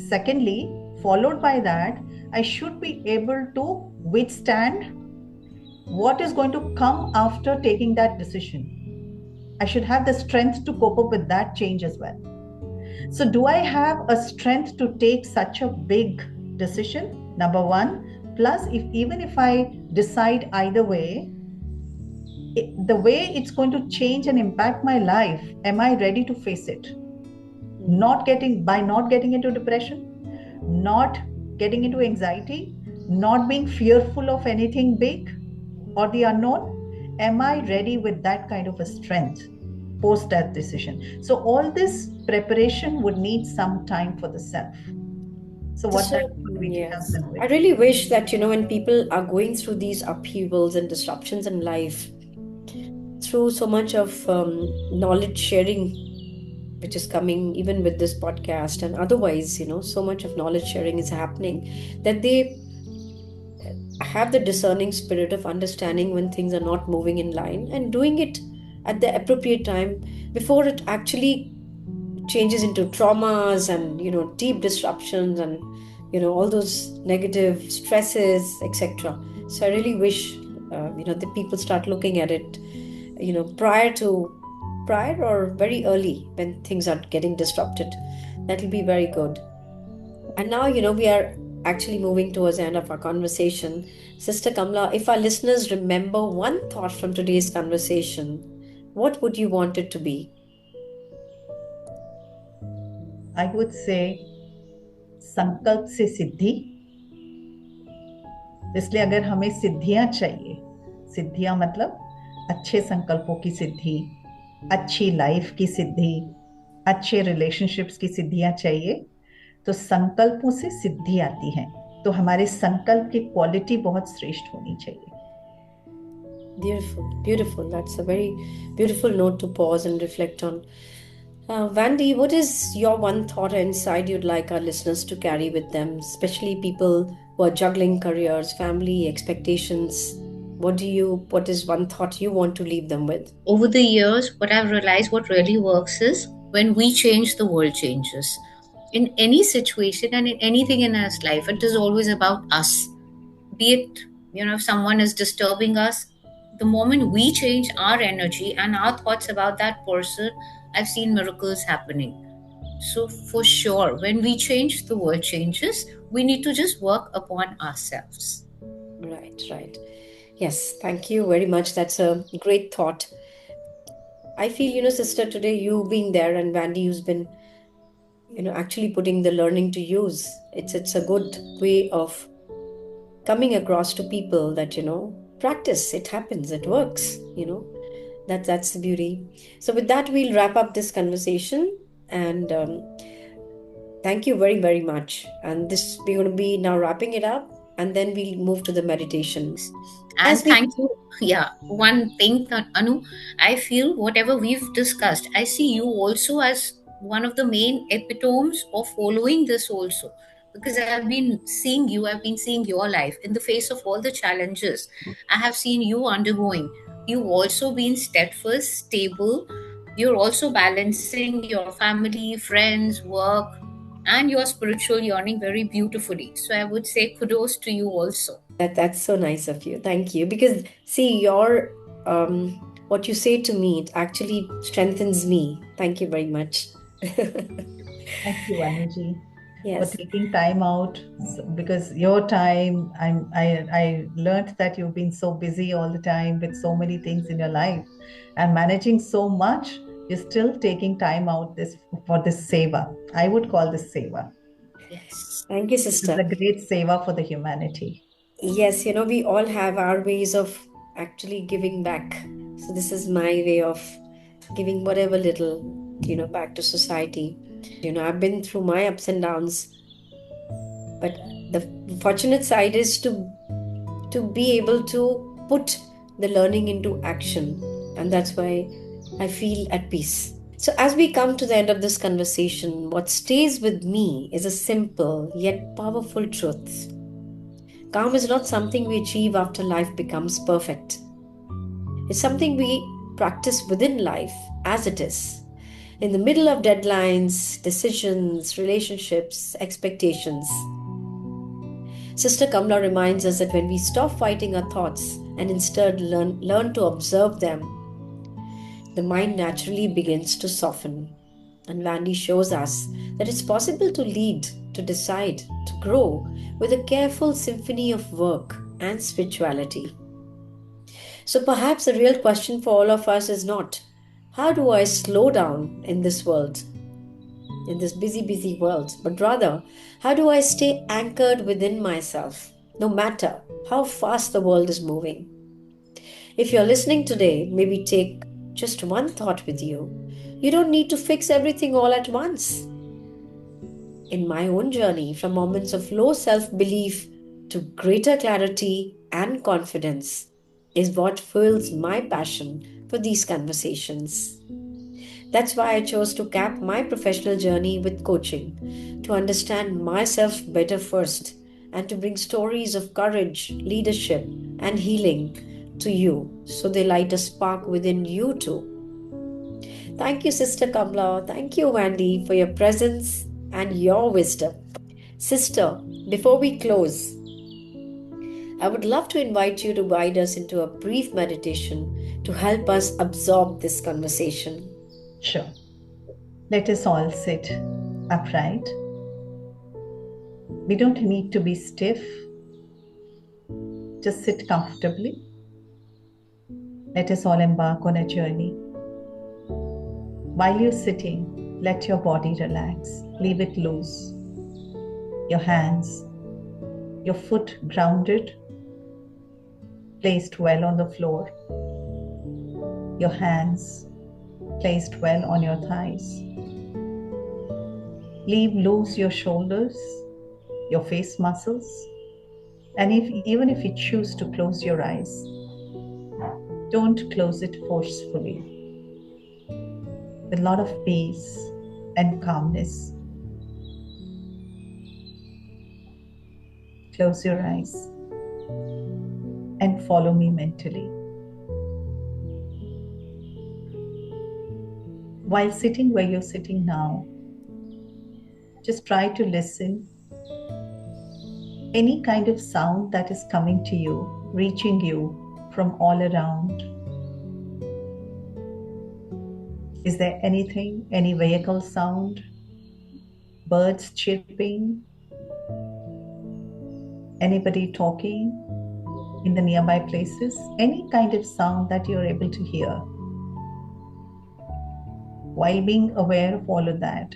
Secondly, followed by that, I should be able to withstand what is going to come after taking that decision. I should have the strength to cope up with that change as well. So do I have a strength to take such a big decision? Number one. Plus, even if I decide either way, the way it's going to change and impact my life, am I ready to face it? Not getting into depression, not getting into anxiety, not being fearful of anything big or the unknown. Am I ready with that kind of a strength post that decision? So all this preparation would need some time for the self. So what that would be to help
Yes.
them with.
I really wish that, when people are going through these upheavals and disruptions in life, through so much of knowledge sharing, which is coming even with this podcast and otherwise, so much of knowledge sharing is happening, that they have the discerning spirit of understanding when things are not moving in line and doing it at the appropriate time before it actually changes into traumas and deep disruptions and all those negative stresses, etc. So I really wish the people start looking at it prior or very early when things are getting disrupted. That'll be very good. And now we are actually moving towards the end of our conversation. Sister Kamala, if our listeners remember one thought from today's conversation, what would you want it to be?
I would say संकल्प से सिद्धि. इसलिए अगर हमें सिद्धियां चाहिए, सिद्धियां मतलब अच्छे संकल्पों की सिद्धि, अच्छी लाइफ की सिद्धि, अच्छे रिलेशनशिप्स की सिद्धियां चाहिए, तो संकल्पों से सिद्धि आती है। तो हमारे संकल्प की क्वालिटी बहुत श्रेष्ठ होनी चाहिए।
Beautiful, beautiful. That's a very beautiful note to pause and reflect on. Vandy, what is your one thought or insight you'd like our listeners to carry with them, especially people who are juggling careers, family, expectations? What is one thought you want to leave them with?
Over the years, what I've realized what really works is when we change, the world changes. In any situation and in anything in our life, it is always about us. Be it, if someone is disturbing us, the moment we change our energy and our thoughts about that person, I've seen miracles happening. So, for sure, when we change, the world changes. We need to just work upon ourselves.
Right, right. Yes, thank you very much. That's a great thought. I feel, sister, today you being there and Vandy who's been, actually putting the learning to use. It's a good way of coming across to people that, practice, it happens, it works. That's the beauty. So with that, we'll wrap up this conversation and thank you very, very much. And this, we're going to be now wrapping it up and then we'll move to the meditation. As
And
we
thank you. Yeah, one thing, Anu, I feel whatever we've discussed, I see you also as one of the main epitomes of following this also. Because I've been seeing you, I've been seeing your life in the face of all the challenges I have seen you undergoing. You've also been steadfast, stable. You're also balancing your family, friends, work, and your spiritual yearning very beautifully. So I would say kudos to you also.
that's so nice of you. Thank you. Because see, your what you say to me, it actually strengthens me. Thank you very much.
Thank you, Anuji, for
Yes.
taking time out because your time, I learned that you've been so busy all the time with so many things in your life and managing so much. You're still taking time out this for this seva. I would call this seva.
Yes.
Thank you,
This is
sister.
a great seva for the humanity.
Yes, we all have our ways of actually giving back. So this is my way of giving whatever little, back to society. I've been through my ups and downs, but the fortunate side is to be able to put the learning into action. And that's why I feel at peace. So, as we come to the end of this conversation, what stays with me is a simple yet powerful truth. Calm is not something we achieve after life becomes perfect. It's something we practice within life as it is. In the middle of deadlines, decisions, relationships, expectations. Sister Kamla reminds us that when we stop fighting our thoughts and instead learn to observe them, the mind naturally begins to soften. And Vandy shows us that it's possible to lead, to decide, to grow with a careful symphony of work and spirituality. So perhaps the real question for all of us is not, how do I slow down in this world, in this busy, busy world, but rather, how do I stay anchored within myself, no matter how fast the world is moving? If you're listening today, maybe take just one thought with you. You don't need to fix everything all at once. In my own journey, from moments of low self belief to greater clarity and confidence, is what fuels my passion for these conversations. That's why I chose to cap my professional journey with coaching, to understand myself better first, and to bring stories of courage, leadership, and healing to you so they light a spark within you too. Thank you, Sister Kamla. Thank you, Vandy, for your presence and your wisdom. Sister, before we close, I would love to invite you to guide us into a brief meditation to help us absorb this conversation.
Sure. Let us all sit upright. We don't need to be stiff. Just sit comfortably. Let us all embark on a journey. While you're sitting, let your body relax. Leave it loose. Your hands, your foot grounded, placed well on the floor. Your hands placed well on your thighs. Leave loose your shoulders, your face muscles, and even if you choose to close your eyes, don't close it forcefully. With a lot of peace and calmness, close your eyes and follow me mentally. While sitting where you're sitting now, just try to listen any kind of sound that is coming to you, reaching you from all around. Is there anything, any vehicle sound, birds chirping, anybody talking in the nearby places? Any kind of sound that you're able to hear. While being aware of all of that,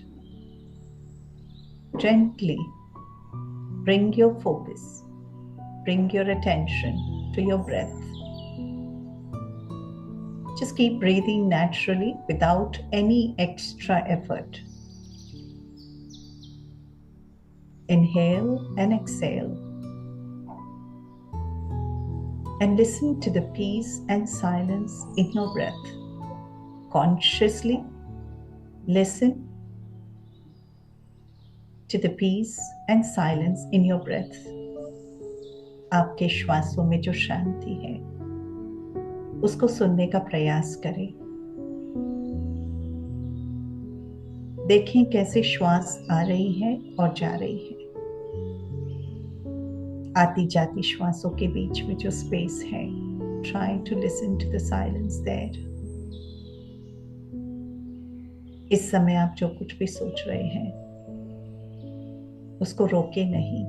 gently bring your focus, bring your attention to your breath. Just keep breathing naturally without any extra effort. Inhale and exhale. And listen to the peace and silence in your breath. Consciously listen to the peace and silence in your breath. आपके श्वासों में जो शांति है, उसको सुनने का प्रयास करें। देखें कैसे श्वास आ रही है और जा रही है। आती जाती श्वासों के बीच में जो स्पेस है, try to listen to the silence there. इस समय आप जो कुछ भी सोच रहे हैं, उसको रोके नहीं,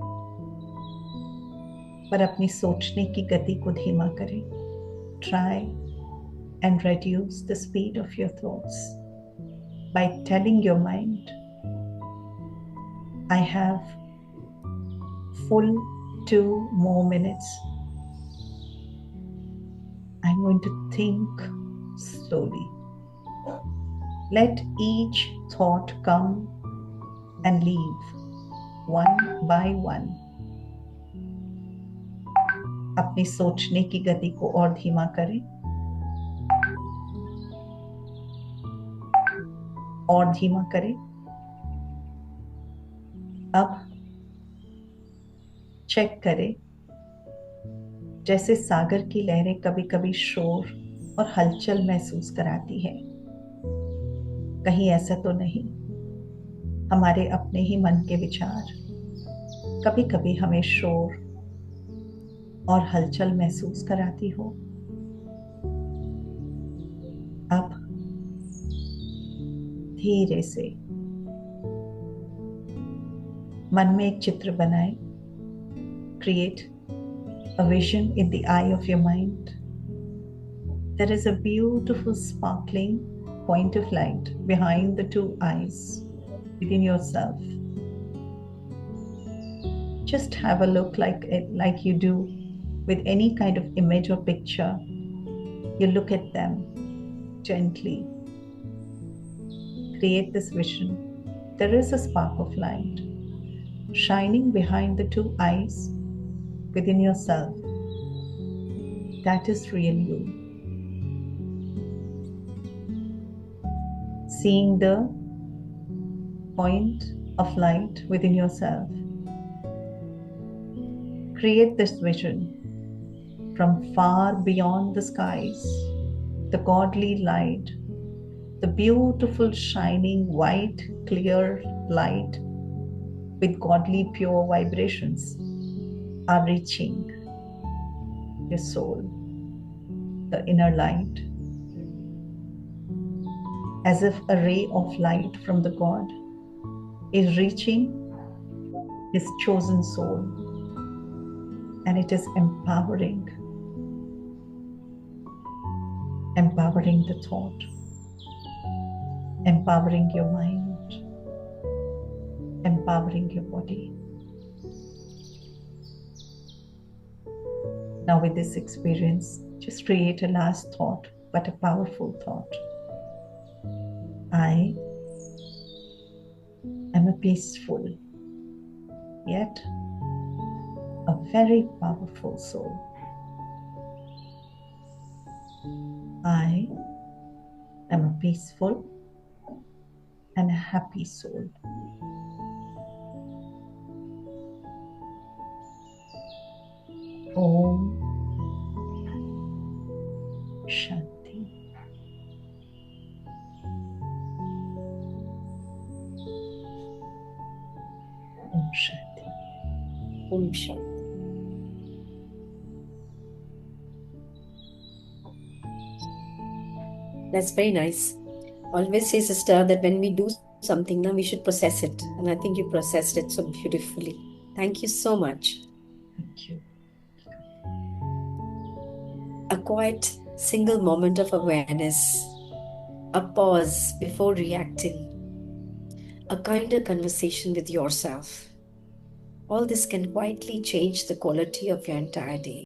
पर अपनी सोचने की गति को धीमा करें. Try and reduce the speed of your thoughts by telling your mind, I have full 2 more minutes. I'm going to think slowly. Let each thought come and leave one by one. अपनी सोचने की गति को और धीमा करें, और धीमा करें. अब चेक करें, जैसे सागर की लहरें कभी कभी शोर और हलचल महसूस कराती है. कहीं ऐसा तो नहीं, हमारे अपने ही मन के विचार कभी कभी हमें शोर और हलचल महसूस कराती हो. अब धीरे से मन में एक चित्र बनाएं. Create a vision in the eye of your mind. There is a beautiful sparkling point of light behind the 2 eyes within yourself. Just have a look like you do with any kind of image or picture. You look at them gently. Create this vision. There is a spark of light shining behind the 2 eyes within yourself. That is real you. Seeing the point of light within yourself. Create this vision from far beyond the skies, the godly light, the beautiful shining white clear light with godly pure vibrations are reaching your soul, the inner light, as if a ray of light from the God is reaching his chosen soul, and it is empowering the thought, empowering your mind, empowering your body. Now with this experience, just create a last thought, but a powerful thought. I am a peaceful, yet a very powerful soul. I am a peaceful and a happy soul. Om Shanti. Om Shanti.
Om Shanti. That's very nice. Always say, sister, that when we do something, now we should process it. And I think you processed it so beautifully. Thank you so much.
Thank you.
A quiet, single moment of awareness, a pause before reacting, a kinder conversation with yourself. All this can quietly change the quality of your entire day.